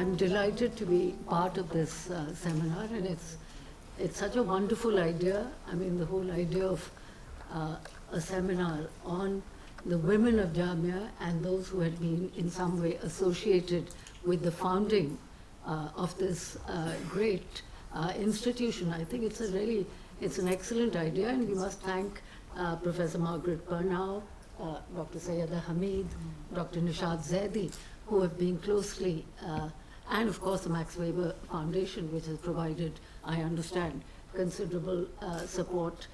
I'm delighted to be part of this seminar, and it's such a wonderful idea. I mean, the whole idea of a seminar on the women of Jamia and those who had been in some way associated with the founding of this great institution. I think it's an excellent idea, and we must thank Professor Margrit Pernau, Dr. Sayyida Hamid, Dr. Nishat Zaidi, who have been closely, and of course the Max Weber Foundation, which has provided, I understand, considerable support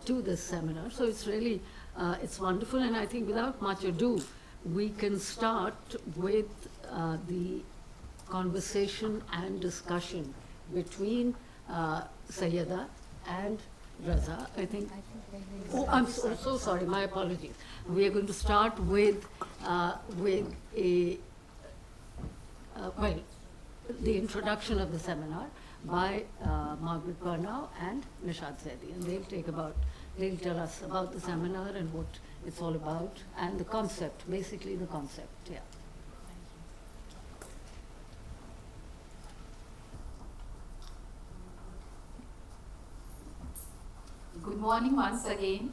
to this seminar. So it's really, it's wonderful, and I think without much ado, we can start with the conversation and discussion between Sayyida and Raza. I think I'm so sorry, my apologies. We are going to start with the introduction of the seminar by Margrit Pernau and Nishat Zaidi, and they'll tell us about the seminar and what it's all about, and the concept, basically the concept, yeah. Good morning once again.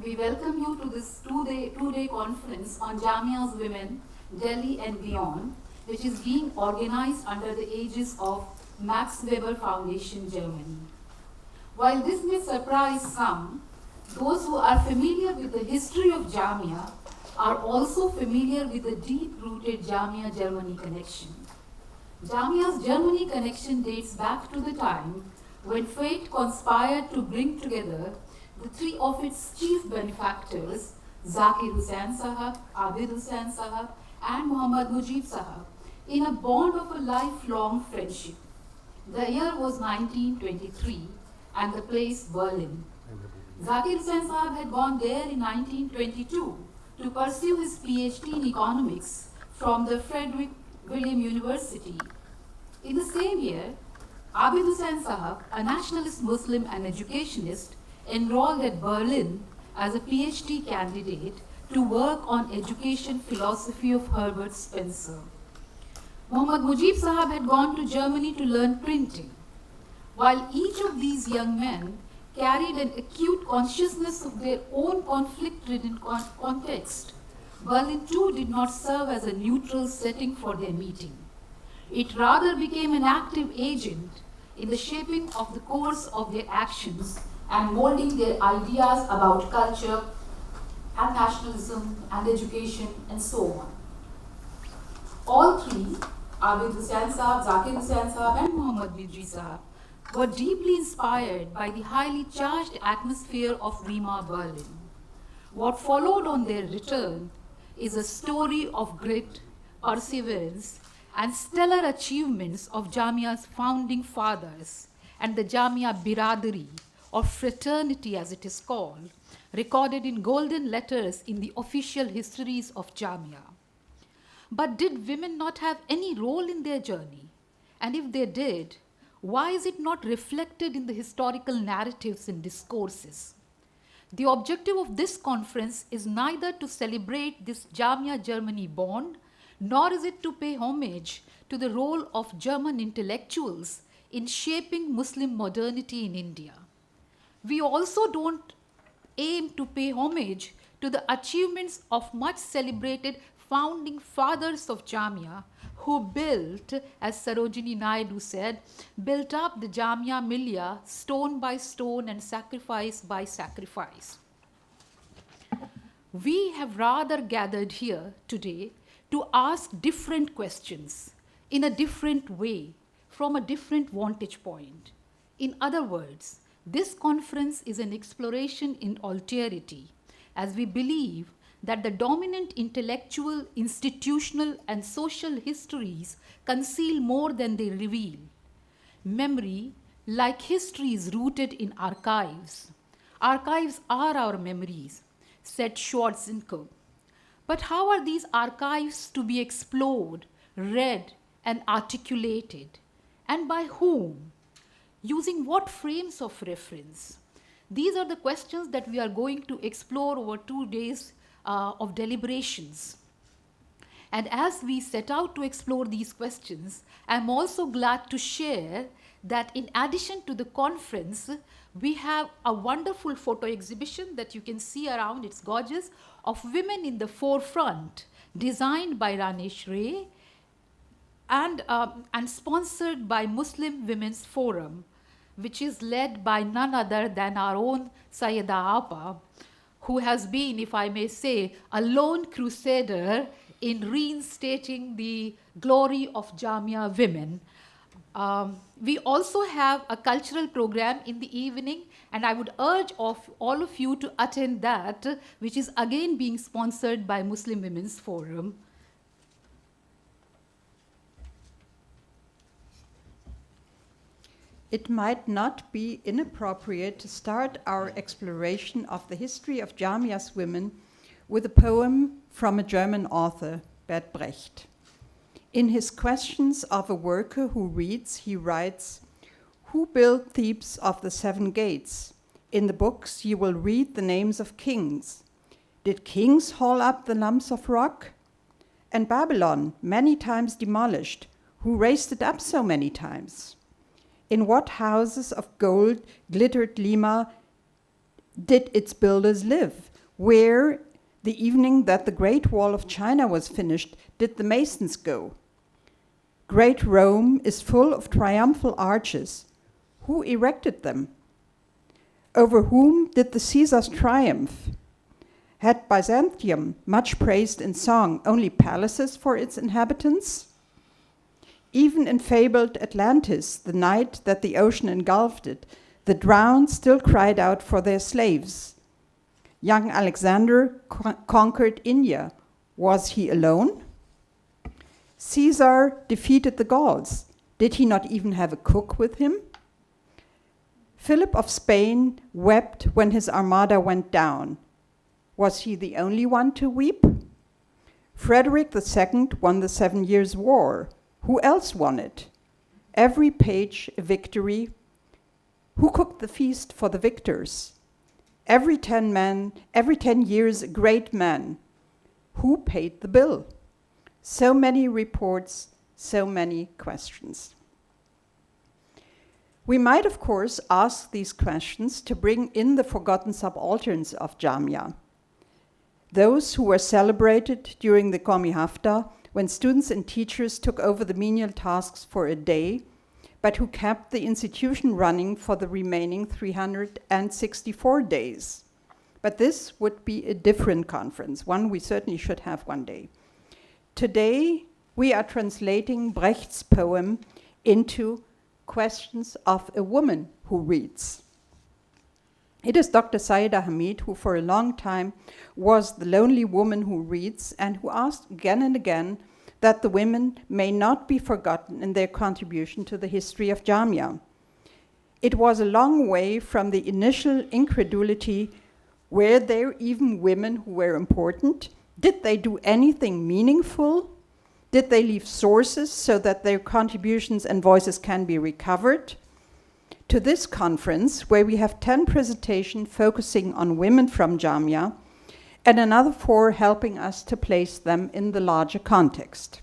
We welcome you to this two-day conference on Jamia's Women, Delhi and beyond, which is being organized under the aegis of Max Weber Foundation, Germany. While this may surprise some, those who are familiar with the history of Jamia are also familiar with the deep-rooted Jamia-Germany connection. Jamia's Germany connection dates back to the time when fate conspired to bring together the three of its chief benefactors, Zakir Hussain Sahab, Abid Hussain Sahab, and Muhammad Mujib Sahab, in a bond of a lifelong friendship. The year was 1923 and the place Berlin. Zakir Hussain Sahab had gone there in 1922 to pursue his PhD in economics from the Frederick William University. In the same year, Abid Hussain Sahab, a nationalist Muslim and educationist, enrolled at Berlin as a PhD candidate to work on education philosophy of Herbert Spencer. Muhammad Mujib Sahab had gone to Germany to learn printing. While each of these young men carried an acute consciousness of their own conflict-ridden context, Berlin too did not serve as a neutral setting for their meeting. It rather became an active agent in the shaping of the course of their actions and molding their ideas about culture and nationalism and education and so on. All three, Abid Hussain Sahab, Zakir Hussain Sahab and Muhammad Mujib Sahab, were deeply inspired by the highly charged atmosphere of Weimar Berlin. What followed on their return is a story of grit, perseverance, and stellar achievements of Jamia's founding fathers and the Jamia Biradari, or fraternity as it is called, recorded in golden letters in the official histories of Jamia. But did women not have any role in their journey? And if they did, why is it not reflected in the historical narratives and discourses? The objective of this conference is neither to celebrate this Jamia-Germany bond, nor is it to pay homage to the role of German intellectuals in shaping Muslim modernity in India. We also don't aim to pay homage to the achievements of much celebrated founding fathers of Jamia who built, as Sarojini Naidu said, built up the Jamia Millia stone by stone and sacrifice by sacrifice. We have rather gathered here today to ask different questions in a different way, from a different vantage point. In other words, this conference is an exploration in alterity, as we believe that the dominant intellectual, institutional, and social histories conceal more than they reveal. Memory, like history, is rooted in archives. Archives are our memories, said Schwarzenko. But how are these archives to be explored, read, and articulated? And by whom? Using what frames of reference? These are the questions that we are going to explore over 2 days of deliberations. And as we set out to explore these questions, I'm also glad to share that in addition to the conference, we have a wonderful photo exhibition that you can see around, it's gorgeous, of women in the forefront, designed by Ranesh Ray and sponsored by Muslim Women's Forum, which is led by none other than our own Sayyida Apa, who has been, if I may say, a lone crusader in reinstating the glory of Jamia women. We also have a cultural program in the evening, and I would urge all of you to attend that, which is again being sponsored by Muslim Women's Forum. It might not be inappropriate to start our exploration of the history of Jamia's women with a poem from a German author, Bert Brecht. In his Questions of a Worker Who Reads, he writes, "Who built Thebes of the 7 gates? In the books you will read the names of kings. Did kings haul up the lumps of rock? And Babylon, many times demolished, who raised it up so many times? In what houses of gold glittered Lima did its builders live? Where, the evening that the Great Wall of China was finished, did the masons go? Great Rome is full of triumphal arches. Who erected them? Over whom did the Caesars triumph? Had Byzantium, much praised in song, only palaces for its inhabitants? Even in fabled Atlantis, the night that the ocean engulfed it, the drowned still cried out for their slaves. Young Alexander conquered India. Was he alone? Caesar defeated the Gauls. Did he not even have a cook with him? Philip of Spain wept when his armada went down. Was he the only one to weep? Frederick II won the 7 Years' War. Who else won it? Every page a victory. Who cooked the feast for the victors? Every 10 years a great man. Who paid the bill? So many reports, so many questions. We might, of course, ask these questions to bring in the forgotten subalterns of Jamia, those who were celebrated during the Qomi Hafta, when students and teachers took over the menial tasks for a day, but who kept the institution running for the remaining 364 days. But this would be a different conference, one we certainly should have one day. Today, we are translating Brecht's poem into Questions of a Woman Who Reads. It is Dr. Saida Hamid who for a long time was the lonely woman who reads and who asked again and again that the women may not be forgotten in their contribution to the history of Jamia. It was a long way from the initial incredulity. Were there even women who were important? Did they do anything meaningful? Did they leave sources so that their contributions and voices can be recovered? To this conference, where we have 10 presentations focusing on women from Jamia, and another 4 helping us to place them in the larger context,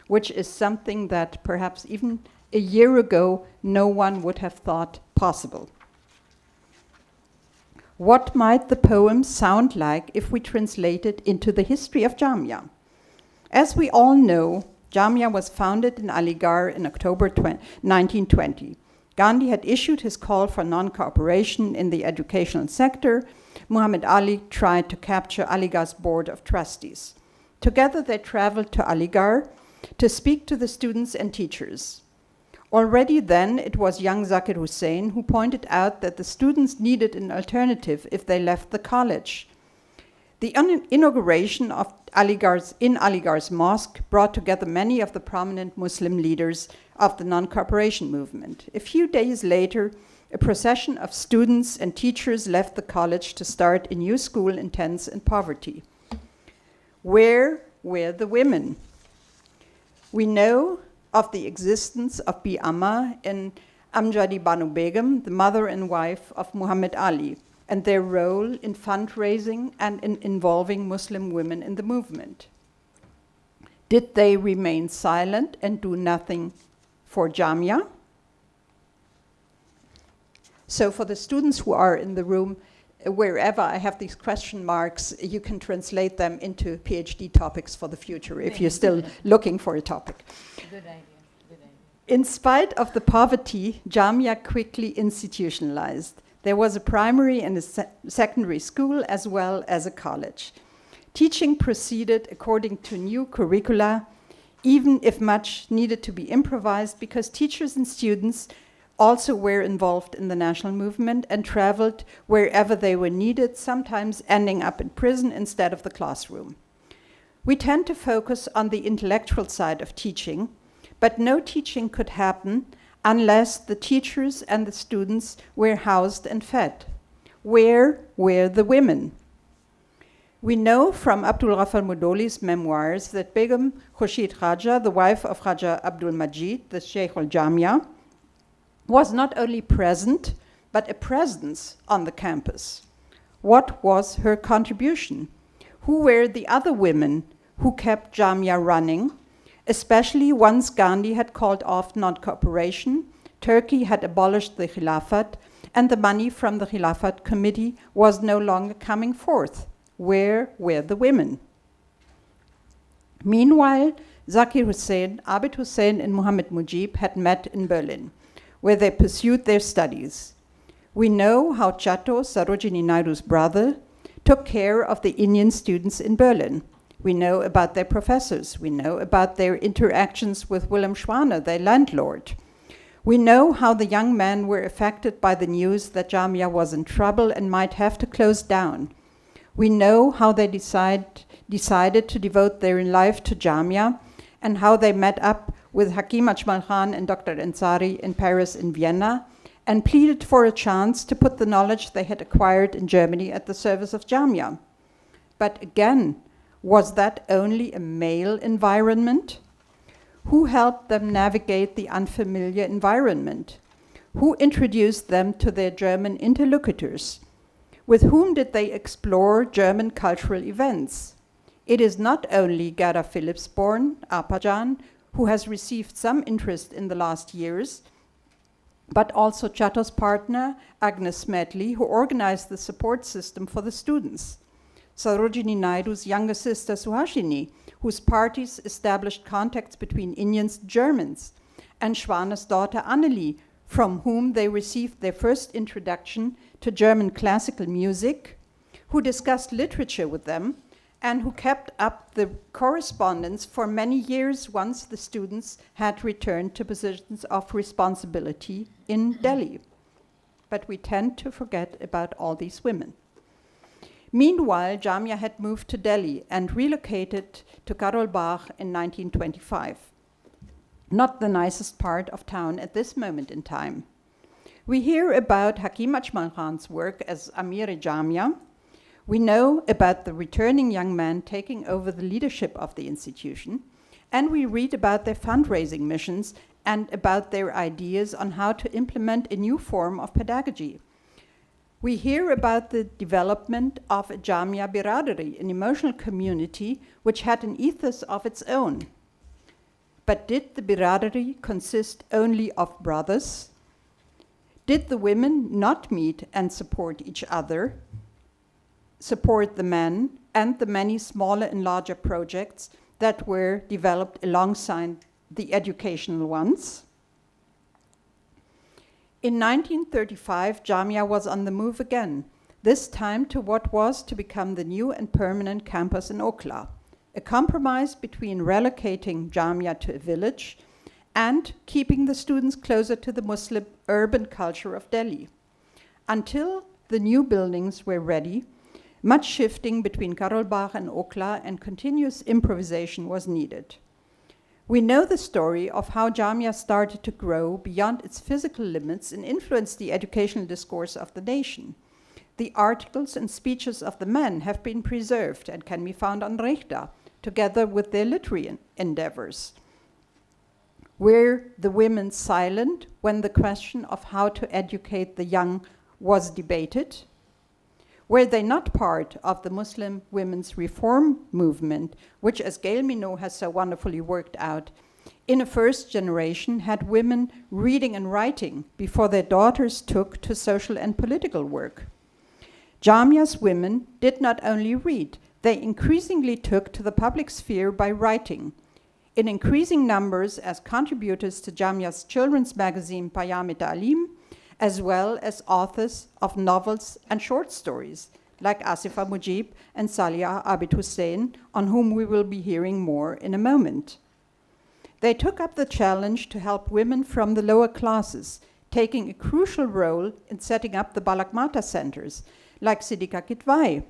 which is something that perhaps even a year ago no one would have thought possible. What might the poem sound like if we translate it into the history of Jamia? As we all know, Jamia was founded in Aligarh in October 1920. Gandhi had issued his call for non-cooperation in the educational sector. Muhammad Ali tried to capture Aligarh's board of trustees. Together they traveled to Aligarh to speak to the students and teachers. Already then, it was young Zakir Hussain who pointed out that the students needed an alternative if they left the college. The inauguration of Aligarh's mosque brought together many of the prominent Muslim leaders of the non-cooperation movement. A few days later, a procession of students and teachers left the college to start a new school in tents and poverty. Where were the women? We know of the existence of Bi Amma and Amjadi Banu Begum, the mother and wife of Muhammad Ali, and their role in fundraising and in involving Muslim women in the movement. Did they remain silent and do nothing for Jamia? So for the students who are in the room, wherever I have these question marks, you can translate them into PhD topics for the future if you're still looking for a topic. Good idea. Good idea. In spite of the poverty, Jamia quickly institutionalized. There was a primary and a secondary school as well as a college. Teaching proceeded according to new curricula, even if much needed to be improvised, because teachers and students also were involved in the national movement and traveled wherever they were needed, sometimes ending up in prison instead of the classroom. We tend to focus on the intellectual side of teaching, but no teaching could happen unless the teachers and the students were housed and fed. Where were the women? We know from Abdul Ghafar Mudoli's memoirs that Begum Khurshid Raja, the wife of Raja Abdul Majid, the Sheikh al-Jamia, was not only present, but a presence on the campus. What was her contribution? Who were the other women who kept Jamia running, especially once Gandhi had called off non-cooperation, Turkey had abolished the Khilafat, and the money from the Khilafat committee was no longer coming forth? Where were the women? Meanwhile, Zakir Hussain, Abid Hussain, and Muhammad Mujib had met in Berlin, where they pursued their studies. We know how Chatto, Sarojini Naidu's brother, took care of the Indian students in Berlin. We know about their professors. We know about their interactions with Willem Schwaner, their landlord. We know how the young men were affected by the news that Jamia was in trouble and might have to close down. We know how they decided to devote their life to Jamia and how they met up with Hakim Ajmal Khan and Dr. Ansari in Paris and Vienna, and pleaded for a chance to put the knowledge they had acquired in Germany at the service of Jamia. But again, was that only a male environment? Who helped them navigate the unfamiliar environment? Who introduced them to their German interlocutors? With whom did they explore German cultural events? It is not only Gerda Philipsborn, Apajan, who has received some interest in the last years, but also Chatto's partner, Agnes Smedley, who organized the support system for the students. Sarojini Naidu's younger sister, Suhashini, whose parties established contacts between Indians and Germans, and Schwaner's daughter, Annelie, from whom they received their first introduction to German classical music, who discussed literature with them, and who kept up the correspondence for many years once the students had returned to positions of responsibility in Delhi. But we tend to forget about all these women. Meanwhile, Jamia had moved to Delhi and relocated to Karol Bagh in 1925. Not the nicest part of town at this moment in time. We hear about Hakim Ajmal Khan's work as Amir-e-Jamia. We know about the returning young men taking over the leadership of the institution, and we read about their fundraising missions and about their ideas on how to implement a new form of pedagogy. We hear about the development of a Jamia Biradari, an emotional community which had an ethos of its own. But did the Biradari consist only of brothers? Did the women not meet and support each other, support the men, and the many smaller and larger projects that were developed alongside the educational ones? In 1935, Jamia was on the move again, this time to what was to become the new and permanent campus in Okla, a compromise between relocating Jamia to a village and keeping the students closer to the Muslim urban culture of Delhi. Until the new buildings were ready, much shifting between Karol Bagh and Okla and continuous improvisation was needed. We know the story of how Jamia started to grow beyond its physical limits and influence the educational discourse of the nation. The articles and speeches of the men have been preserved and can be found on Rechta, together with their literary endeavors. Were the women silent when the question of how to educate the young was debated? Were they not part of the Muslim women's reform movement, which, as Gail Minot has so wonderfully worked out, in a first generation had women reading and writing before their daughters took to social and political work? Jamia's women did not only read, they increasingly took to the public sphere by writing, in increasing numbers as contributors to Jamia's children's magazine Payam-e-Ta'lim, as well as authors of novels and short stories, like Asifa Mujib and Saliha Abid Hussein, on whom we will be hearing more in a moment. They took up the challenge to help women from the lower classes, taking a crucial role in setting up the Balak-Mata centers, like Siddiqa Kitwai.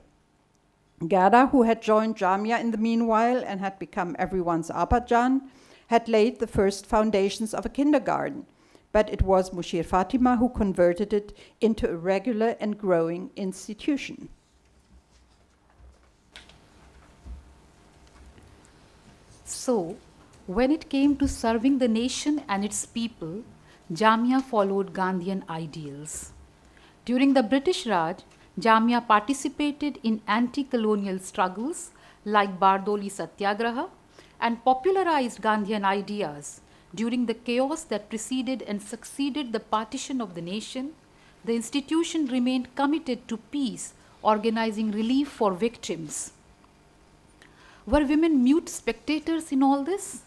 Gada, who had joined Jamia in the meanwhile and had become everyone's Abajan, had laid the first foundations of a kindergarten, but it was Mushir Fatima who converted it into a regular and growing institution. So, when it came to serving the nation and its people, Jamia followed Gandhian ideals. During the British Raj, Jamia participated in anti-colonial struggles like Bardoli Satyagraha and popularized Gandhian ideas. During the chaos that preceded and succeeded the partition of the nation, the institution remained committed to peace, organizing relief for victims. Were women mute spectators in all this?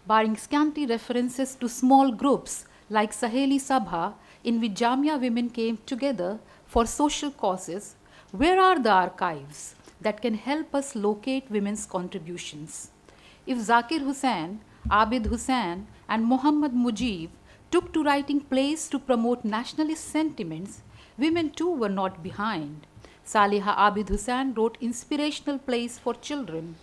Barring scanty references to small groups like Saheli Sabha, in which Jamia women came together for social causes, where are the archives that can help us locate women's contributions? If Zakir Hussain, Abid Hussain, and Muhammad Mujib took to writing plays to promote nationalist sentiments, women too were not behind. Saliha Abid Hussain wrote inspirational plays for children.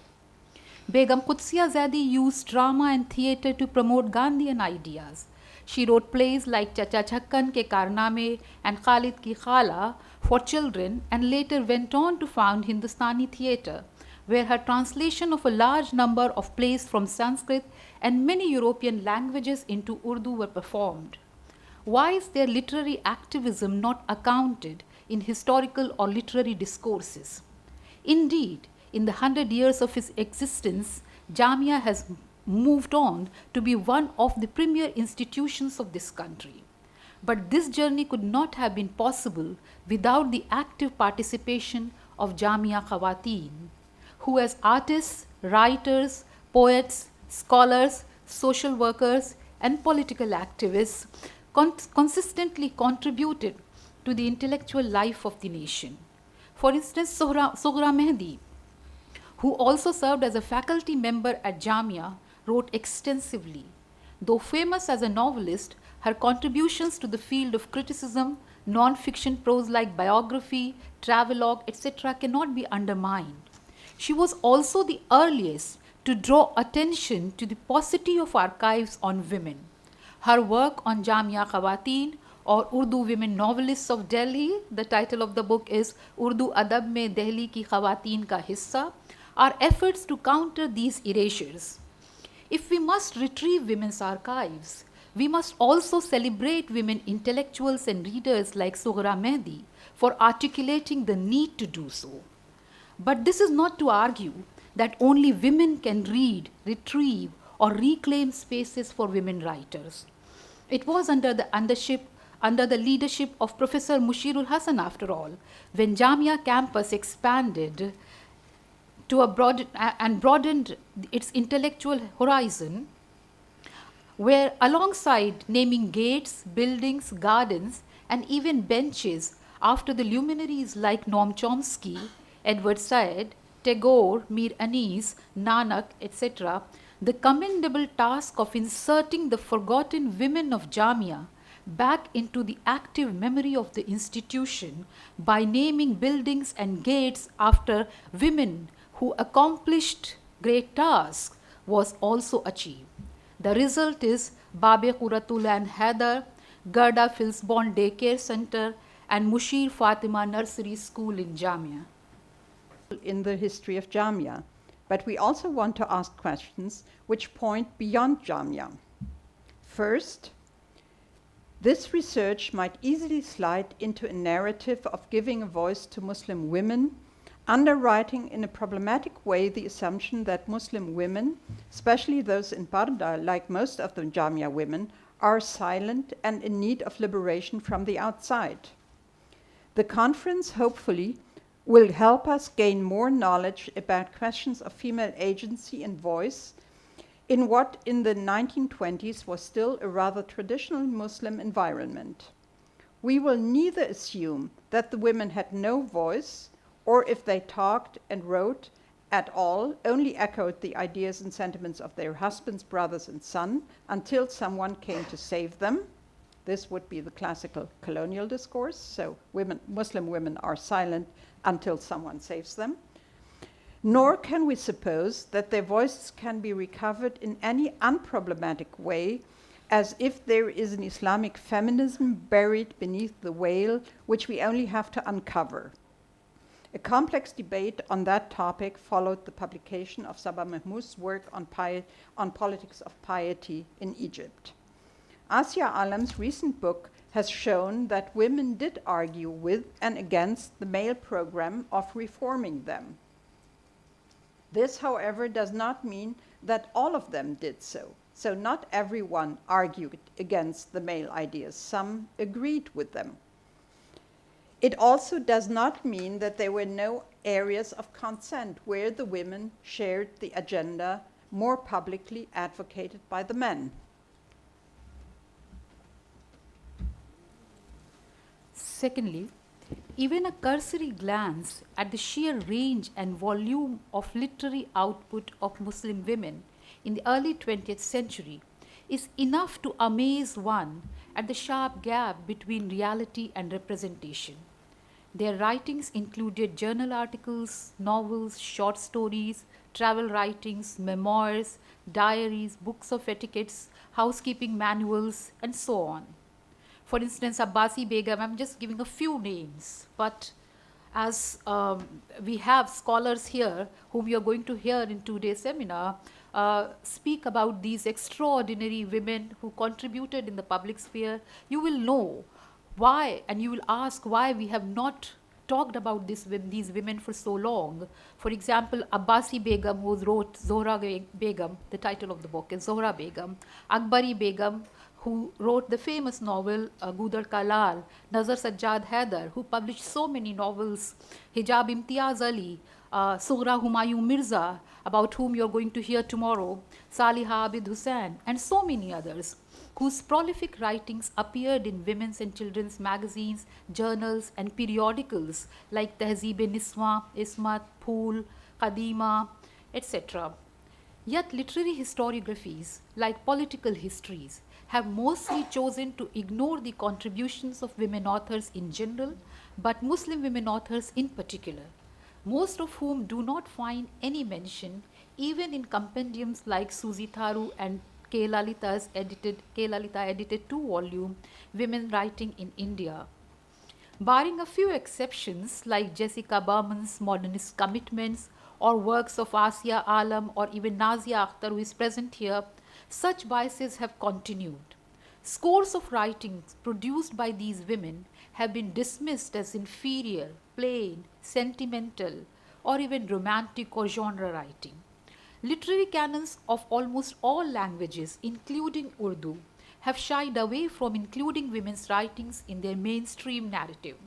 Begum Zaidi used drama and theatre to promote Gandhian ideas. She wrote plays like Chacha Chakkan Ke Karname and Khalid Ki Khala for children, and later went on to found Hindustani theatre, where her translation of a large number of plays from Sanskrit and many European languages into Urdu were performed. Why is their literary activism not accounted in historical or literary discourses? Indeed, in the 100 years of its existence, Jamia has moved on to be one of the premier institutions of this country. But this journey could not have been possible without the active participation of Jamia Khawateen, who as artists, writers, poets, scholars, social workers, and political activists consistently contributed to the intellectual life of the nation. For instance, Sughra Mehdi, who also served as a faculty member at Jamia, wrote extensively. Though famous as a novelist, her contributions to the field of criticism, non-fiction prose like biography, travelogue, etc. cannot be undermined. She was also the earliest to draw attention to the paucity of archives on women. Her work on Jamia Khawateen or Urdu Women Novelists of Delhi, the title of the book is Urdu Adab Mein Delhi Ki Khawateen Ka Hissa, are efforts to counter these erasures. If we must retrieve women's archives, we must also celebrate women intellectuals and readers like Sughra Mehdi for articulating the need to do so. But this is not to argue that only women can read, retrieve, or reclaim spaces for women writers. It was under the leadership of Professor Mushirul Hasan, after all, when Jamia campus expanded to broadened its intellectual horizon, where alongside naming gates, buildings, gardens, and even benches after the luminaries like Noam Chomsky, Edward Said, Tagore, Mir Anis, Nanak, etc., the commendable task of inserting the forgotten women of Jamia back into the active memory of the institution by naming buildings and gates after women who accomplished great tasks was also achieved. The result is Babe Quratul and Haider, Gerda Filsborn Daycare Center, and Mushir Fatima Nursery School in Jamia. In the history of Jamia, but we also want to ask questions which point beyond Jamia. First, This research might easily slide into a narrative of giving a voice to Muslim women, underwriting in a problematic way the assumption that Muslim women, especially those in Barda, like most of the Jamia women, are silent and in need of liberation from the outside. The conference, hopefully, will help us gain more knowledge about questions of female agency and voice in what in the 1920s was still a rather traditional Muslim environment. We will neither assume that the women had no voice, or if they talked and wrote at all, only echoed the ideas and sentiments of their husbands, brothers, and sons until someone came to save them. This would be the classical colonial discourse, so Muslim women are silent until someone saves them. Nor can we suppose that their voices can be recovered in any unproblematic way, as if there is an Islamic feminism buried beneath the veil, which we only have to uncover. A complex debate on that topic followed the publication of Saba Mahmoud's work on politics of piety in Egypt. Asia Alam's recent book has shown that women did argue with and against the male program of reforming them. This, however, does not mean that all of them did so. So not everyone argued against the male ideas. Some agreed with them. It also does not mean that there were no areas of consent where the women shared the agenda more publicly advocated by the men. Secondly, even a cursory glance at the sheer range and volume of literary output of Muslim women in the early 20th century is enough to amaze one at the sharp gap between reality and representation. Their writings included journal articles, novels, short stories, travel writings, memoirs, diaries, books of etiquettes, housekeeping manuals, and so on. For instance, Abbasi Begum, I'm just giving a few names, but as we have scholars here whom you're going to hear in today's seminar speak about these extraordinary women who contributed in the public sphere, you will know why, and you will ask why we have not talked about these women for so long. For example, Abbasi Begum, who wrote Zohra Begum, the title of the book is Zohra Begum, Akbari Begum, who wrote the famous novel Gudar Ka Lal, Nazar Sajjad Haidar, who published so many novels, Hijab Imtiaz Ali, Sughra Humayun Mirza, about whom you're going to hear tomorrow, Saliha Abid Hussain, and so many others, whose prolific writings appeared in women's and children's magazines, journals, and periodicals like Tehzeeb-e-Niswa, Ismat, Phool, Qadima, etc. Yet literary historiographies, like political histories, have mostly chosen to ignore the contributions of women authors in general, but Muslim women authors in particular, most of whom do not find any mention even in compendiums like Suzi Tharu and K. Lalita edited 2-volume Women Writing in India. Barring a few exceptions like Jessica Berman's Modernist Commitments or works of Asia Alam or even Nazia Akhtar, who is present here, such biases have continued. Scores of writings produced by these women have been dismissed as inferior, plain, sentimental, or even romantic or genre writing. Literary canons of almost all languages, including Urdu, have shied away from including women's writings in their mainstream narrative,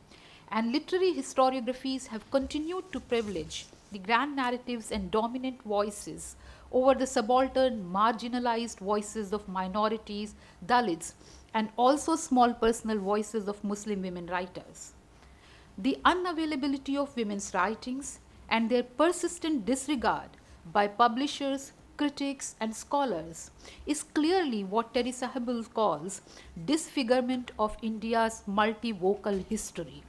and literary historiographies have continued to privilege the grand narratives and dominant voices over the subaltern, marginalized voices of minorities, Dalits, and also small personal voices of Muslim women writers. The unavailability of women's writings and their persistent disregard by publishers, critics, and scholars is clearly what Teresa Hebel calls disfigurement of India's multivocal history.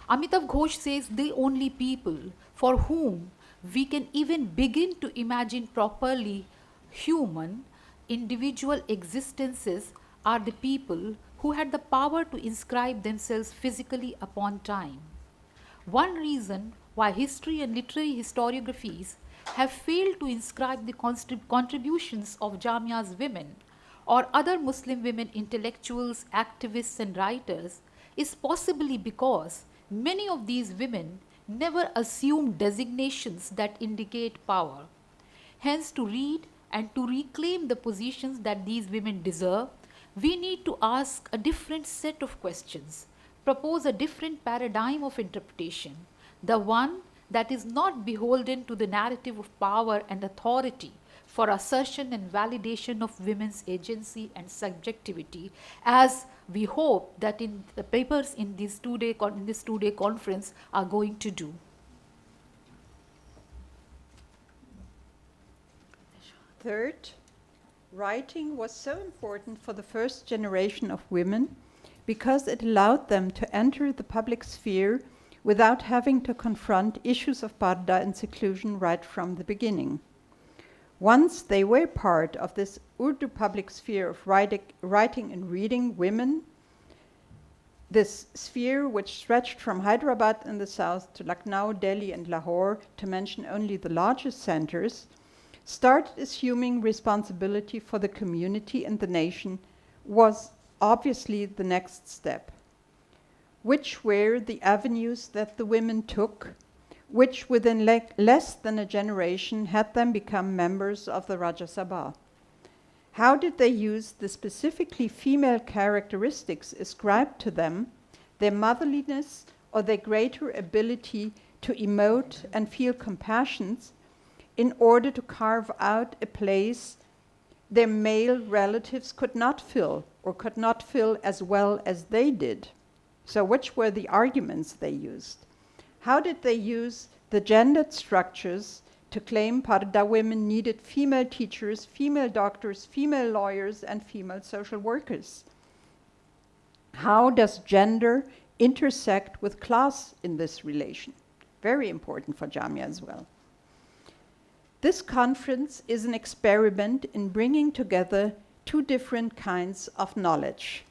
Amitav Ghosh says the only people for whom we can even begin to imagine properly human, individual existences are the people who had the power to inscribe themselves physically upon time. One reason why history and literary historiographies have failed to inscribe the contributions of Jamia's women or other Muslim women intellectuals, activists, and writers is possibly because many of these women never assumed designations that indicate power. Hence, to read and to reclaim the positions that these women deserve, we need to ask a different set of questions, propose a different paradigm of interpretation, the one that is not beholden to the narrative of power and authority for assertion and validation of women's agency and subjectivity, as we hope that in the papers in this two-day conference are going to do. Third, writing was so important for the first generation of women because it allowed them to enter the public sphere without having to confront issues of parda and seclusion right from the beginning. Once they were part of this Urdu public sphere of writing and reading, women, this sphere which stretched from Hyderabad in the south to Lucknow, Delhi, and Lahore, to mention only the largest centers, started assuming responsibility for the community and the nation, was obviously the next step. Which were the avenues that the women took, which within less than a generation had them become members of the Rajya Sabha? How did they use the specifically female characteristics ascribed to them, their motherliness or their greater ability to emote and feel compassion, in order to carve out a place their male relatives could not fill, or could not fill as well as they did? So which were the arguments they used? How did they use the gendered structures to claim Parda women needed female teachers, female doctors, female lawyers, and female social workers? How does gender intersect with class in this relation? Very important for Jamia as well. This conference is an experiment in bringing together two different kinds of knowledge.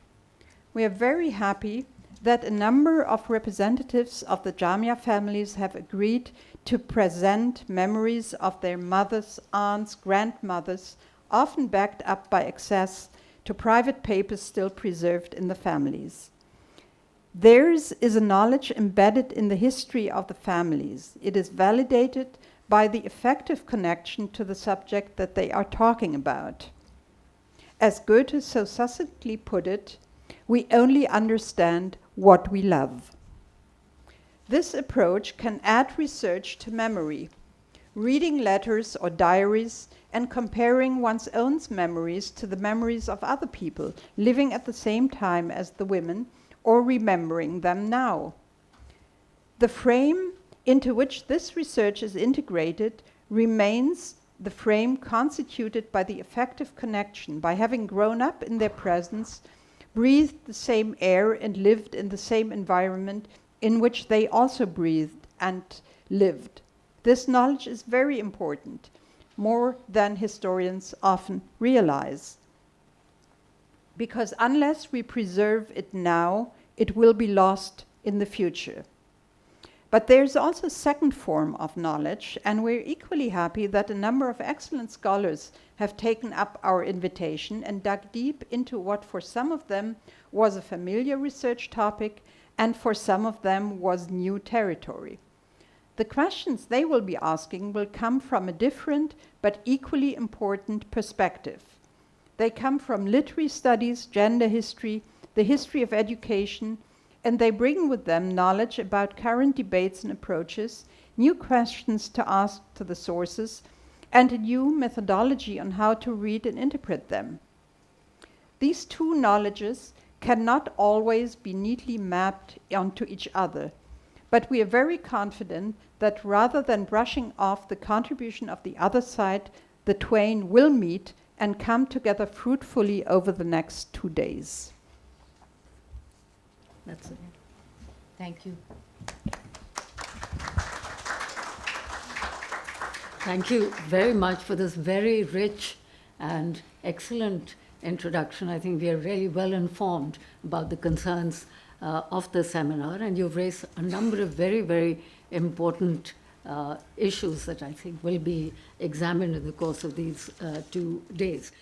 We are very happy that a number of representatives of the Jamia families have agreed to present memories of their mothers, aunts, grandmothers, often backed up by access to private papers still preserved in the families. Theirs is a knowledge embedded in the history of the families. It is validated by the effective connection to the subject that they are talking about. As Goethe so succinctly put it, we only understand what we love. This approach can add research to memory, reading letters or diaries and comparing one's own memories to the memories of other people living at the same time as the women or remembering them now. The frame into which this research is integrated remains the frame constituted by the effective connection, by having grown up in their presence, breathed the same air and lived in the same environment in which they also breathed and lived. This knowledge is very important, more than historians often realize. Because unless we preserve it now, it will be lost in the future. But there's also a second form of knowledge, and we're equally happy that a number of excellent scholars have taken up our invitation and dug deep into what for some of them was a familiar research topic and for some of them was new territory. The questions they will be asking will come from a different but equally important perspective. They come from literary studies, gender history, the history of education, and they bring with them knowledge about current debates and approaches, new questions to ask to the sources, and a new methodology on how to read and interpret them. These two knowledges cannot always be neatly mapped onto each other, but we are very confident that rather than brushing off the contribution of the other side, the twain will meet and come together fruitfully over the next 2 days. That's it. Thank you. Thank you very much for this very rich and excellent introduction. I think we are really well informed about the concerns of the seminar, and you've raised a number of very, very important issues that I think will be examined in the course of these 2 days.